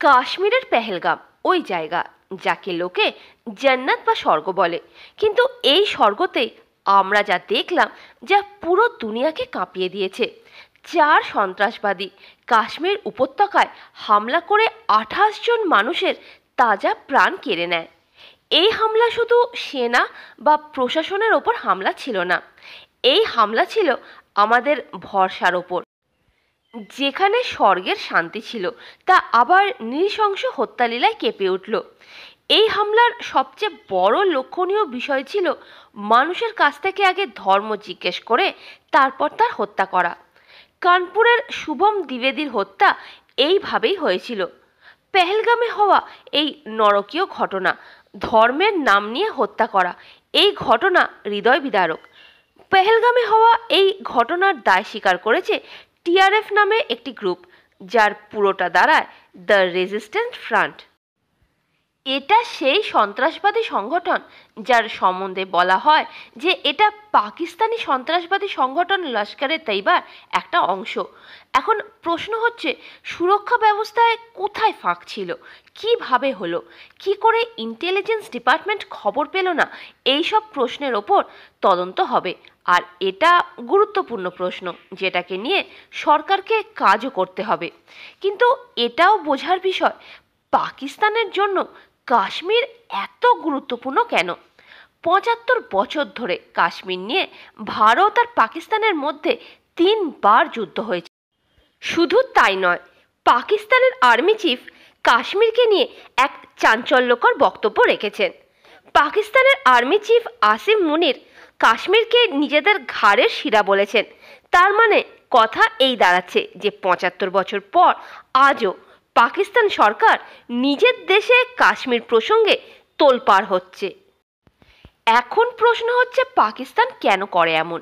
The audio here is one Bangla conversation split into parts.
কাশ্মীরের পেহেলগাম ওই জায়গা যাকে লোকে জান্নাত বা স্বর্গ বলে, কিন্তু এই স্বর্গতে আমরা যা দেখলাম যা পুরো দুনিয়াকে কাঁপিয়ে দিয়েছে। 4 সন্ত্রাসবাদী কাশ্মীর উপত্যকায় হামলা করে 28 জন মানুষের তাজা প্রাণ কেড়ে নেয়। এই হামলা শুধু সেনা বা প্রশাসনের ওপর হামলা ছিল না, এই হামলা ছিল আমাদের ভরসার ওপর। যেখানে স্বর্গের শান্তি ছিল তা আবার নৃশংস হত্যালীলায় কেঁপে উঠল। এই হামলার সবচেয়ে বড় লক্ষণীয় বিষয় ছিল মানুষের কাছ থেকে আগে ধর্ম জিজ্ঞেস করে তারপর তার হত্যা করা। কানপুরের শুভম দ্বিবেদীর হত্যা এইভাবেই হয়েছিল। পেহেলগামে হওয়া এই নরকীয় ঘটনা, ধর্মের নাম নিয়ে হত্যা করা, এই ঘটনা হৃদয় বিদারক। পেহেলগামে হওয়া এই ঘটনার দায় স্বীকার করেছে টিআরএফ নামে একটি গ্রুপ, যার পুরোটা দাঁড়ায় দ্য রেজিস্ট্যান্স ফ্রন্ট। এটা সেই সন্ত্রাসবাদী সংগঠন যার সম্বন্ধে বলা হয় যে এটা পাকিস্তানি সন্ত্রাসবাদী সংগঠন লস্করে তৈবার একটা অংশ। এখন প্রশ্ন হচ্ছে, সুরক্ষা ব্যবস্থায় কোথায় ফাঁক ছিল, কিভাবে হলো, কি করে ইন্টেলিজেন্স ডিপার্টমেন্ট খবর পেল না? এই সব প্রশ্নের ওপর তদন্ত হবে, আর এটা গুরুত্বপূর্ণ প্রশ্ন যেটাকে নিয়ে সরকারকে কাজও করতে হবে। কিন্তু এটাও বোঝার বিষয়, পাকিস্তানের জন্য কাশ্মীর এত গুরুত্বপূর্ণ কেন? 75 বছর ধরে কাশ্মীর নিয়ে ভারত আর পাকিস্তানের মধ্যে 3 বার যুদ্ধ হয়েছে। শুধু তাই নয়, পাকিস্তানের আর্মি চিফ কাশ্মীরকে নিয়ে এক চাঞ্চল্যকর বক্তব্য রেখেছেন। পাকিস্তানের আর্মি চিফ আসিম মুনির কাশ্মীরকে নিজেদের ঘাড়ের শিরা বলেছেন। তার মানে কথা এই দাঁড়াচ্ছে যে 75 বছর পর আজও পাকিস্তান সরকার নিজের দেশে কাশ্মীর প্রসঙ্গে তোলপাড় হচ্ছে। এখন প্রশ্ন হচ্ছে, পাকিস্তান কেন করে এমন?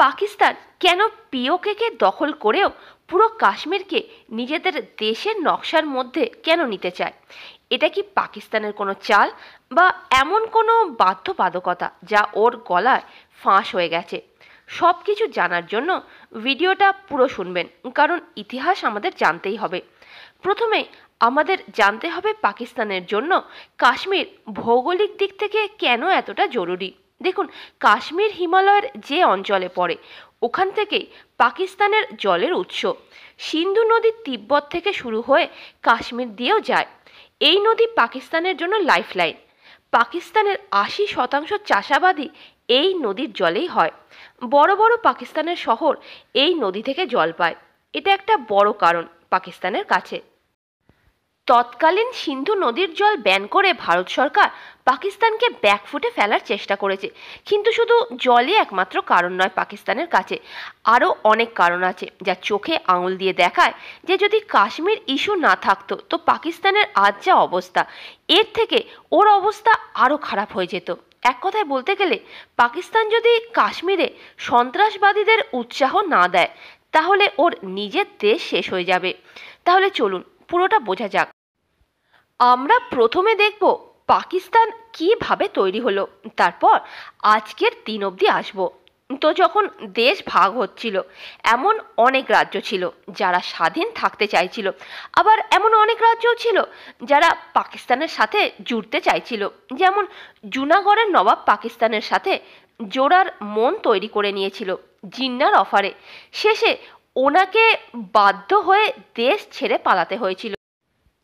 পাকিস্তান কেন পিওকেকে দখল করেও পুরো কাশ্মীরকে নিজেদের দেশের নকশার মধ্যে কেন নিতে চায়? এটা কি পাকিস্তানের কোনো চাল, বা এমন কোনো বাধ্যবাধকতা যা ওর গলায় ফাঁস হয়ে গেছে? সব কিছু জানার জন্য ভিডিওটা পুরো শুনবেন, কারণ ইতিহাস আমাদের জানতেই হবে। প্রথমে আমাদের জানতে হবে পাকিস্তানের জন্য কাশ্মীর ভৌগোলিক দিক থেকে কেন এতটা জরুরি। দেখুন, কাশ্মীর হিমালয়ের যে অঞ্চলে পড়ে ওখান থেকেই পাকিস্তানের জলের উৎস। সিন্ধু নদী তিব্বত থেকে শুরু হয়ে কাশ্মীর দিয়েও যায়। এই নদী পাকিস্তানের জন্য লাইফলাইন। পাকিস্তানের 80% চাষাবাদই এই নদীর জলেই হয়। বড় বড় পাকিস্তানের শহর এই নদী থেকে জল পায়। এটা একটা বড় কারণ পাকিস্তানের কাছে। তৎকালীন সিন্ধু নদীর জল ব্যান করে ভারত সরকার পাকিস্তানকে ব্যাকফুটে ফেলার চেষ্টা করেছে, কিন্তু শুধু জলই একমাত্র কারণ নয় পাকিস্তানের কাছে। আরও অনেক কারণ আছে যা চোখে আঙুল দিয়ে দেখায় যে যদি কাশ্মীর ইস্যু না থাকতো তো পাকিস্তানের আজ যা অবস্থা, এর থেকে ওর অবস্থা আরও খারাপ হয়ে যেত। এক কথায় বলতে গেলে, পাকিস্তান যদি কাশ্মীরে সন্ত্রাসবাদীদের উৎসাহ না দেয় তাহলে ওর নিজের দেশ শেষ হয়ে যাবে। তাহলে চলুন পুরোটা বোঝা যাক। আমরা প্রথমে দেখব পাকিস্তান কিভাবে তৈরি হলো, তারপর আজকের দিন অবধি আসব। তো যখন দেশ ভাগ হচ্ছিল, এমন অনেক রাজ্য ছিল যারা স্বাধীন থাকতে চাইছিল, আবার এমন অনেক রাজ্যও ছিল যারা পাকিস্তানের সাথে জুড়তে চাইছিল। যেমন জুনাগড়ের নবাব পাকিস্তানের সাথে জোড়ার মন তৈরি করে নিয়েছিল জিন্নার অফারে। শেষে ওনাকে বাধ্য হয়ে দেশ ছেড়ে পালাতে হয়েছিল।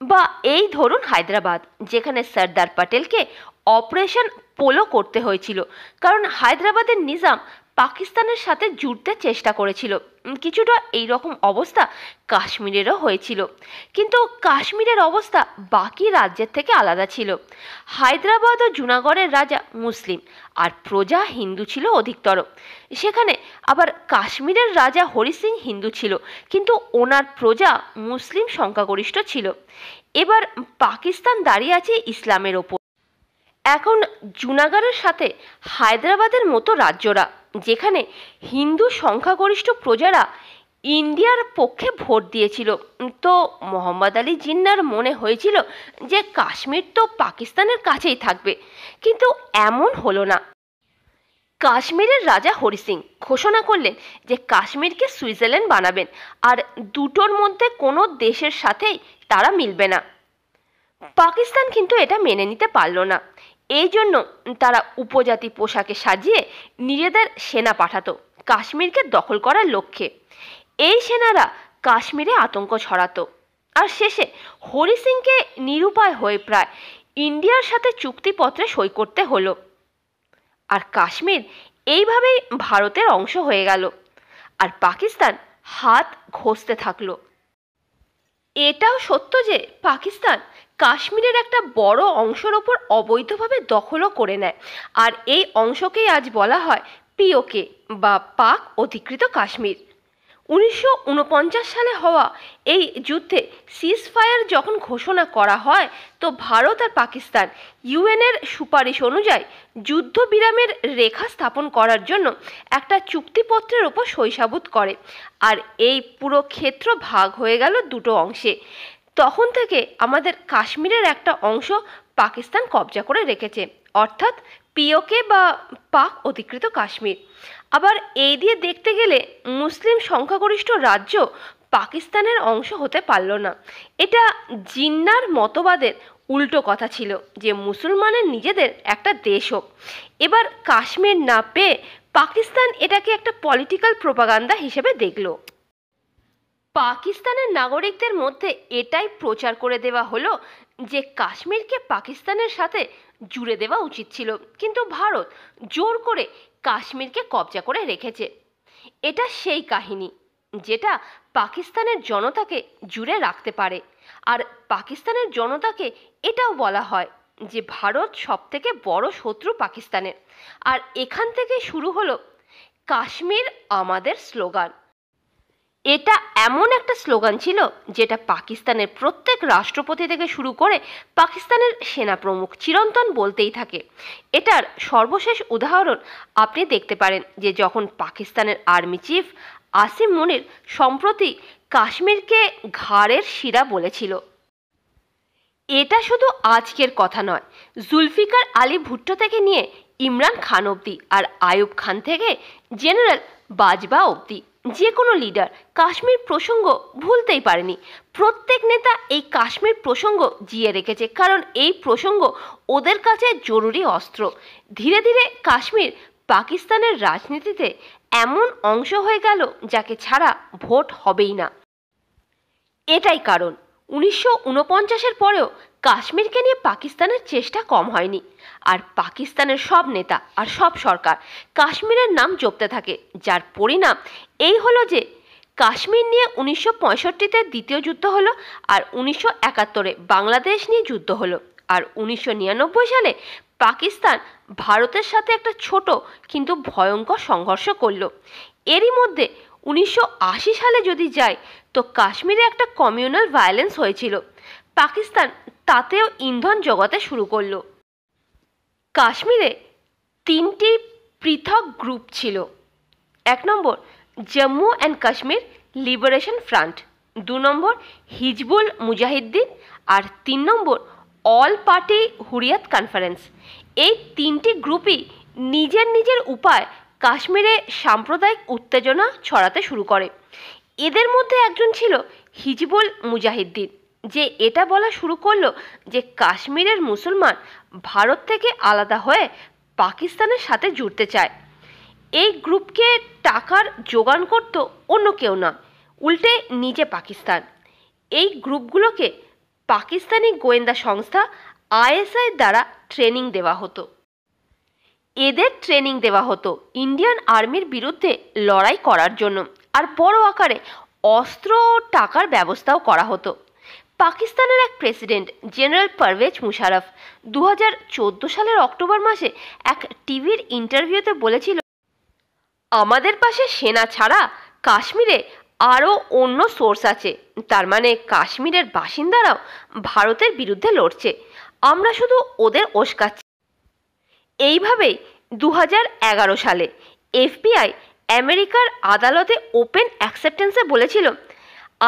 বা এই ধরুন হায়দ্রাবাদ, যেখানে সর্দার প্যাটেলকে অপারেশন পোলো করতে হয়েছিল, কারণ হায়দ্রাবাদের নিজাম পাকিস্তানের সাথে জুড়তে চেষ্টা করেছিল। কিছুটা এইরকম অবস্থা কাশ্মীরেরও হয়েছিল, কিন্তু কাশ্মীরের অবস্থা বাকি রাজ্যের থেকে আলাদা ছিল। হায়দ্রাবাদ ও জুনাগড়ের রাজা মুসলিম আর প্রজা হিন্দু ছিল অধিকতর। সেখানে আবার কাশ্মীরের রাজা হরি সিং হিন্দু ছিল, কিন্তু ওনার প্রজা মুসলিম সংখ্যাগরিষ্ঠ ছিল। এবার পাকিস্তান দাঁড়িয়ে আছে ইসলামের ওপর। এখন জুনাগড়ের সাথে হায়দ্রাবাদের মতো রাজ্যরা, যেখানে হিন্দু সংখ্যাগরিষ্ঠ প্রজারা ইন্ডিয়ার পক্ষে ভোট দিয়েছিল, তো মোহাম্মদ আলী জিন্নার মনে হয়েছিল যে কাশ্মীর তো পাকিস্তানের কাছেই থাকবে। কিন্তু এমন হলো না। কাশ্মীরের রাজা হরি সিং ঘোষণা করলেন যে কাশ্মীরকে সুইজারল্যান্ড বানাবেন, আর দুটোর মধ্যে কোনো দেশের সাথেই তারা মিলবে না। পাকিস্তান কিন্তু এটা মেনে নিতে পারল না। এই জন্য তারা উপজাতি পোশাকে সাজিয়ে নিজেদের সেনা পাঠাতো কাশ্মীরকে দখল করার লক্ষ্যে। এই সেনারা কাশ্মীরে আতঙ্ক ছড়াতো, আর শেষে হরি সিংকে নিরুপায় হয়ে প্রায় ইন্ডিয়ার সাথে চুক্তিপত্রে সই করতে হলো। আর কাশ্মীর এইভাবেই ভারতের অংশ হয়ে গেল, আর পাকিস্তান হাত ঘষতে থাকলো। এটাও সত্য যে পাকিস্তান কাশ্মীরের একটা বড় অংশের ওপর অবৈধভাবে দখলও করে নেয়, আর এই অংশকেই আজ বলা হয় পিওকে বা পাক অধিকৃত কাশ্মীর। 1949 সালে হওয়া এই যুদ্ধে সিজফায়ার যখন ঘোষণা করা হয়, তো ভারত আর পাকিস্তান ইউএনের সুপারিশ অনুযায়ী যুদ্ধবিরামের রেখা স্থাপন করার জন্য একটা চুক্তিপত্রের ওপর সই সাবুত করে, আর এই পুরো ক্ষেত্র ভাগ হয়ে গেল দুটো অংশে। তখন থেকে আমাদের কাশ্মীরের একটা অংশ পাকিস্তান কবজা করে রেখেছে, অর্থাৎ পিওকে বা পাক অধিকৃত কাশ্মীর। আবার এই দিয়ে দেখতে গেলে মুসলিম সংখ্যাগরিষ্ঠ রাজ্য পাকিস্তানের অংশ হতে পারল না। এটা জিন্নার মতবাদের উল্টো কথা ছিল যে মুসলমানের নিজেদের একটা দেশ হোক। এবার কাশ্মীর না পেয়ে পাকিস্তান এটাকে একটা পলিটিক্যাল প্রোপাগান্ডা হিসেবে দেখলো। পাকিস্তানের নাগরিকদের মধ্যে এটাই প্রচার করে দেওয়া হলো যে কাশ্মীরকে পাকিস্তানের সাথে জুড়ে দেওয়া উচিত ছিল, কিন্তু ভারত জোর করে কাশ্মীরকে কবজা করে রেখেছে। এটা সেই কাহিনী যেটা পাকিস্তানের জনতাকে জুড়ে রাখতে পারে, আর পাকিস্তানের জনতাকে এটাও বলা হয় যে ভারত সবথেকে বড় শত্রু পাকিস্তানের। আর এখান থেকে শুরু হলো কাশ্মীর আমাদের স্লোগান। এটা এমন একটা স্লোগান ছিল যেটা পাকিস্তানের প্রত্যেক রাষ্ট্রপতি থেকে শুরু করে পাকিস্তানের সেনাপ্রমুখ চিরন্তন বলতেই থাকে। এটার সর্বশেষ উদাহরণ আপনি দেখতে পারেন যে যখন পাকিস্তানের আর্মি চিফ আসিম মুনির সম্প্রতি কাশ্মীরকে ঘাড়ের শিরা বলেছিল। এটা শুধু আজকের কথা নয়, জুলফিকার আলী ভুট্টো থেকে নিয়ে ইমরান খান অবধি, আর আইয়ুব খান থেকে জেনারেল বাজবা অবধি যে কোনো লিডার কাশ্মীর প্রসঙ্গ ভুলতেই পারেনি। প্রত্যেক নেতা এই কাশ্মীর প্রসঙ্গ জিয়ে রেখেছে, কারণ এই প্রসঙ্গ ওদের কাছে জরুরি অস্ত্র। ধীরে ধীরে কাশ্মীর পাকিস্তানের রাজনীতিতে এমন অংশ হয়ে গেল যাকে ছাড়া ভোট হবেই না। এটাই কারণ 1949-এর পরেও কাশ্মীরকে নিয়ে পাকিস্তানের চেষ্টা কম হয়নি, আর পাকিস্তানের সব নেতা আর সব সরকার কাশ্মীরের নাম জপতে থাকে, যার পরিণাম এই হলো যে কাশ্মীর নিয়ে 1965-তে দ্বিতীয় যুদ্ধ হলো, আর 1971-এ বাংলাদেশ নিয়ে যুদ্ধ হলো, আর 1999 সালে পাকিস্তান ভারতের সাথে একটা ছোট কিন্তু ভয়ঙ্কর সংঘর্ষ করলো। এরই মধ্যে 1980 সালে যদি যাই তো কাশ্মীরে একটা কমিউনাল ভায়োলেন্স হয়েছিল। পাকিস্তান তাতেও ইন্ধন জোগাতে শুরু করলো। কাশ্মীরে তিনটি পৃথক গ্রুপ ছিল। 1 নম্বর Jammu and Kashmir liberation front, 2 নম্বর হিজবুল মুজাহিদ্দিন, আর 3 নম্বর অল পার্টি হুরিয়াত কনফারেন্স। এই তিনটি গ্রুপই নিজের নিজের উপায় কাশ্মীরে সাম্প্রদায়িক উত্তেজনা ছড়াতে শুরু করে। এদের মধ্যে একজন ছিল হিজবুল মুজাহিদ্দিন, যে এটা বলা শুরু করলো যে কাশ্মীরের মুসলমান ভারত থেকে আলাদা হয়ে পাকিস্তানের সাথে জুড়তে চায়। এই গ্রুপকে টাকার জোগান করত অন্য কেউ না, উল্টে নিজে পাকিস্তান। এই গ্রুপগুলোকে পাকিস্তানি গোয়েন্দা সংস্থা আইএসআই দ্বারা ট্রেনিং দেওয়া হতো। এদের ট্রেনিং দেওয়া হতো ইন্ডিয়ান আর্মির বিরুদ্ধে লড়াই করার জন্য, আর বড় আকারে অস্ত্র ও টাকার ব্যবস্থাও করা হতো। পাকিস্তানের এক প্রেসিডেন্ট জেনারেল পারভেজ মুশারফ 2014 সালের অক্টোবর মাসে এক টিভির ইন্টারভিউতে বলেছিল, আমাদের পাশে সেনা ছাড়া কাশ্মীরে আরও অন্য সোর্স আছে, তার মানে কাশ্মীরের বাসিন্দারাও ভারতের বিরুদ্ধে লড়ছে, আমরা শুধু ওদের উস্কাচ্ছি। এইভাবেই 2011 সালে এফবিআই আমেরিকার আদালতে ওপেন অ্যাকসেপ্টেন্সে বলেছিল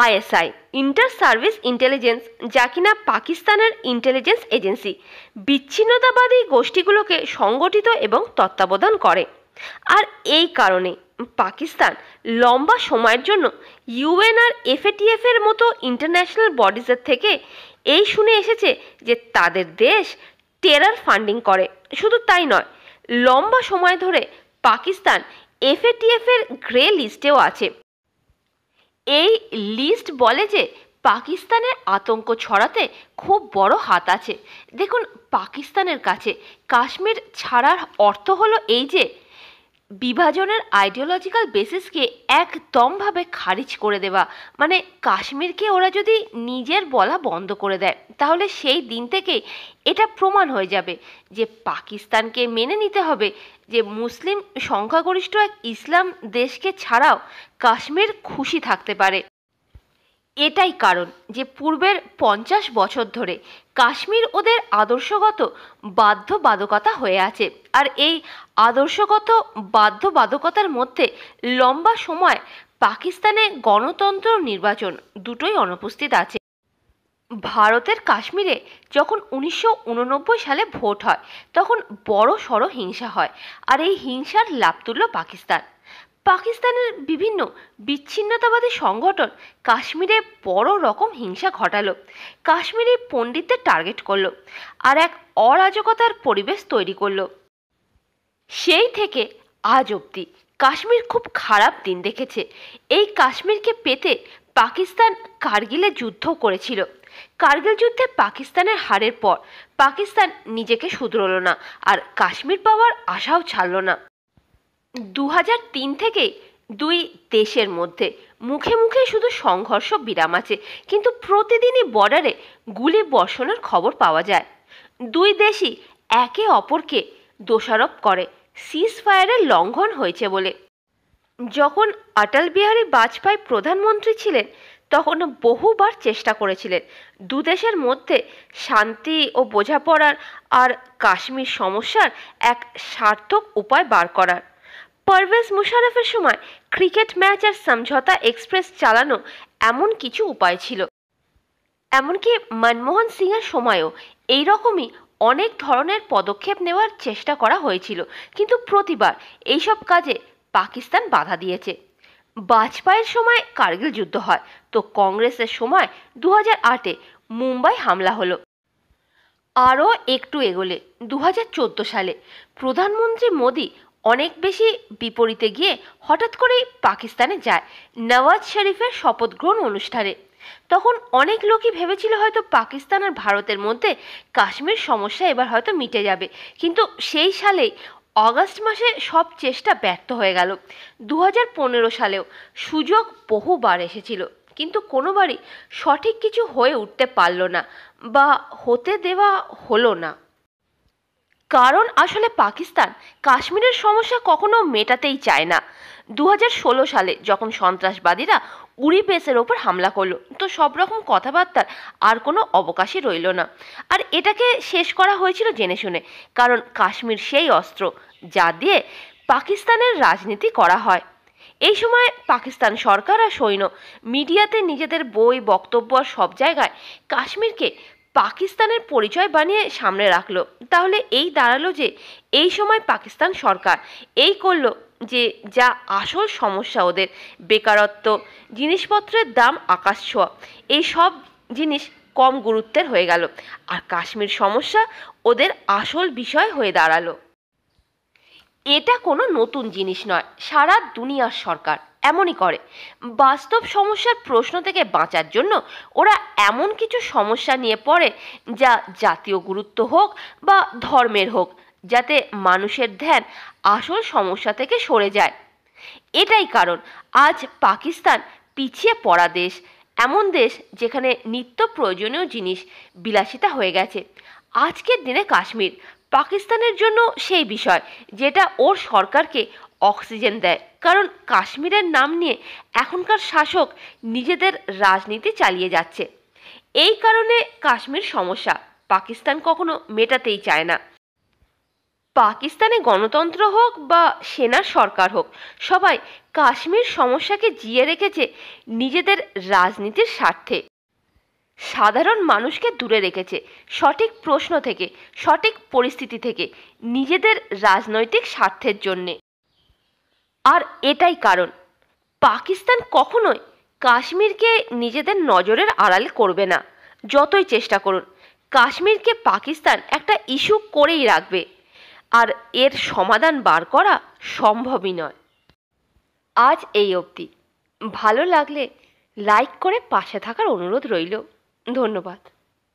আইএসআই ইন্টার সার্ভিস ইন্টেলিজেন্স, যা কিনা পাকিস্তানের ইন্টেলিজেন্স এজেন্সি, বিচ্ছিন্নতাবাদী গোষ্ঠীগুলোকে সংগঠিত এবং তত্ত্বাবধান করে। আর এই কারণে পাকিস্তান লম্বা সময়ের জন্য ইউএন আর এফএটিএফ এর মতো ইন্টারন্যাশনাল বডিজের থেকে এই শুনে এসেছে যে তাদের দেশ টেরর ফান্ডিং করে। শুধু তাই নয়, লম্বা সময় ধরে পাকিস্তান এফএটিএফ এর গ্রে লিস্টেও আছে। এই লিস্ট বলে যে পাকিস্তানের আতঙ্ক ছড়াতে খুব বড় হাত আছে। দেখুন, পাকিস্তানের কাছে কাশ্মীর ছাড়ার অর্থ হলো এই যে বিভাজনের আইডিওলজিক্যাল বেসিসকে একদমভাবে খারিজ করে দেওয়া। মানে কাশ্মীরকে ওরা যদি নিজের বলা বন্ধ করে দেয়, তাহলে সেই দিন থেকে এটা প্রমাণ হয়ে যাবে যে পাকিস্তানকে মেনে নিতে হবে যে মুসলিম সংখ্যাগরিষ্ঠ এক ইসলাম দেশকে ছাড়াও কাশ্মীর খুশি থাকতে পারে। এটাই কারণ যে পূর্বের 50 বছর ধরে কাশ্মীর ওদের আদর্শগত বাধ্যবাধকতা হয়ে আছে। আর এই আদর্শগত বাধ্যবাধকতার মধ্যে লম্বা সময় পাকিস্তানে গণতন্ত্র নির্বাচন দুটোই অনুপস্থিত আছে। ভারতের কাশ্মীরে যখন 1989 সালে ভোট হয়, তখন বড় সড়ো হিংসা হয়। আর এই হিংসার লাভ তুলল পাকিস্তান। পাকিস্তানের বিভিন্ন বিচ্ছিন্নতাবাদী সংগঠন কাশ্মীরে বড় রকম হিংসা ঘটালো, কাশ্মীরি পণ্ডিতদের টার্গেট করলো, আর এক অরাজকতার পরিবেশ তৈরি করলো। সেই থেকে আজ অবধি কাশ্মীর খুব খারাপ দিন দেখেছে। এই কাশ্মীরকে পেতে পাকিস্তান কার্গিলে যুদ্ধ করেছিল। কার্গিল যুদ্ধে পাকিস্তানের হারের পর পাকিস্তান নিজেকে শুধরল না, আর কাশ্মীর পাওয়ার আশাও ছাড়ল না। 2003 থেকে দুই দেশের মধ্যে মুখে মুখে শুধু সংঘর্ষ বিরাম আছে, কিন্তু প্রতিদিনই বর্ডারে গুলি বর্ষণের খবর পাওয়া যায়। দুই দেশই একে অপরকে দোষারোপ করে সিজ ফায়ারের লঙ্ঘন হয়েছে বলে। যখন অটল বিহারী বাজপেয়ী প্রধানমন্ত্রী ছিলেন, তখন বহুবার চেষ্টা করেছিলেন দুদেশের মধ্যে শান্তি ও বোঝাপড়ার আর কাশ্মীর সমস্যার এক সার্থক উপায় বার করার। পারভেজ মুশারফের সময় ক্রিকেট ম্যাচ আর সমঝোতা এক্সপ্রেস চালানো এমন কিছু উপায় ছিল। এমনকি মনমোহন সিংয়ের সময়ও এইরকমই অনেক ধরনের পদক্ষেপ নেওয়ার চেষ্টা করা হয়েছিল, কিন্তু প্রতিবার এইসব কাজে পাকিস্তান বাধা দিয়েছে। বাজপেয়ীর সময় কার্গিল যুদ্ধ হয়, তো কংগ্রেসের সময় 2008-এ মুম্বাই হামলা হলো। আরও একটু এগোলে 2014 সালে প্রধানমন্ত্রী মোদি অনেক বেশি বিপরীতে গিয়ে হঠাৎ করেই পাকিস্তানে যায় নওয়াজ শরীফের শপথ গ্রহণ অনুষ্ঠানে। তখন অনেক লোকই ভেবেছিল হয়তো পাকিস্তান আর ভারতের মধ্যে কাশ্মীর সমস্যা এবার হয়তো মিটে যাবে, কিন্তু সেই সালেই অগাস্ট মাসে সব চেষ্টা ব্যর্থ হয়ে গেল। 2015 সালেও সুযোগ বহুবার এসেছিল, কিন্তু কোনোবারই সঠিক কিছু হয়ে উঠতে পারল না বা হতে দেওয়া হলো না। কারণ আসলে পাকিস্তান কাশ্মীরের সমস্যা কখনো মেটাতেই চায় না। 2016 সালে যখন সন্ত্রাসবাদীরা উরি বেসের ওপর হামলা করলো, তো সব রকম কথাবার্তার আর কোনো অবকাশই রইল না। আর এটাকে শেষ করা হয়েছিল জেনে শুনে, কারণ কাশ্মীর সেই অস্ত্র যা দিয়ে পাকিস্তানের রাজনীতি করা হয়। এই সময় পাকিস্তান সরকার আর সৈন্য মিডিয়াতে নিজেদের বই, বক্তব্য আর সব জায়গায় কাশ্মীরকে পাকিস্তানের পরিচয় বানিয়ে সামনে রাখলো। তাহলে এই দাঁড়ালো যে এই সময় পাকিস্তান সরকার এই করলো যে যা আসল সমস্যা ওদের, বেকারত্ব, জিনিসপত্রের দাম আকাশ ছোঁয়া, এই সব জিনিস কম গুরুত্বের হয়ে গেল, আর কাশ্মীর সমস্যা ওদের আসল বিষয় হয়ে দাঁড়ালো। এটা কোনো নতুন জিনিস নয়, সারা দুনিয়ার সরকার এমনই করে। বাস্তব সমস্যার প্রশ্ন থেকে বাঁচার জন্য ওরা এমন কিছু সমস্যা নিয়ে পড়ে যা জাতীয় গুরুত্ব হোক বা ধর্মের হোক, যাতে মানুষের ধ্যান আসল সমস্যা থেকে সরে যায়। এটাই কারণ আজ পাকিস্তান পিছিয়ে পড়া দেশ, এমন দেশ যেখানে নিত্য প্রয়োজনীয় জিনিস বিলাসিতা হয়ে গেছে। আজকের দিনে কাশ্মীর পাকিস্তানের জন্য সেই বিষয় যেটা ওর সরকারকে অক্সিজেন দেয়, কারণ কাশ্মীরের নাম নিয়ে এখনকার শাসক নিজেদের রাজনীতি চালিয়ে যাচ্ছে। এই কারণে কাশ্মীর সমস্যা পাকিস্তান কখনো মেটাতেই চায় না। পাকিস্তানে গণতন্ত্র হোক বা সেনার সরকার হোক, সবাই কাশ্মীর সমস্যাকে জিয়ে রেখেছে নিজেদের রাজনীতির স্বার্থে। সাধারণ মানুষকে দূরে রেখেছে সঠিক প্রশ্ন থেকে, সঠিক পরিস্থিতি থেকে, নিজেদের রাজনৈতিক স্বার্থের জন্যে। আর এটাই কারণ পাকিস্তান কখনোই কাশ্মীরকে নিজেদের নজরের আড়াল করবে না। যতই চেষ্টা করুন, কাশ্মীরকে পাকিস্তান একটা ইস্যু করেই রাখবে, আর এর সমাধান বার করা সম্ভবই নয়। আজ এই অবধি। ভালো লাগলে লাইক করে পাশে থাকার অনুরোধ রইল। ধন্যবাদ।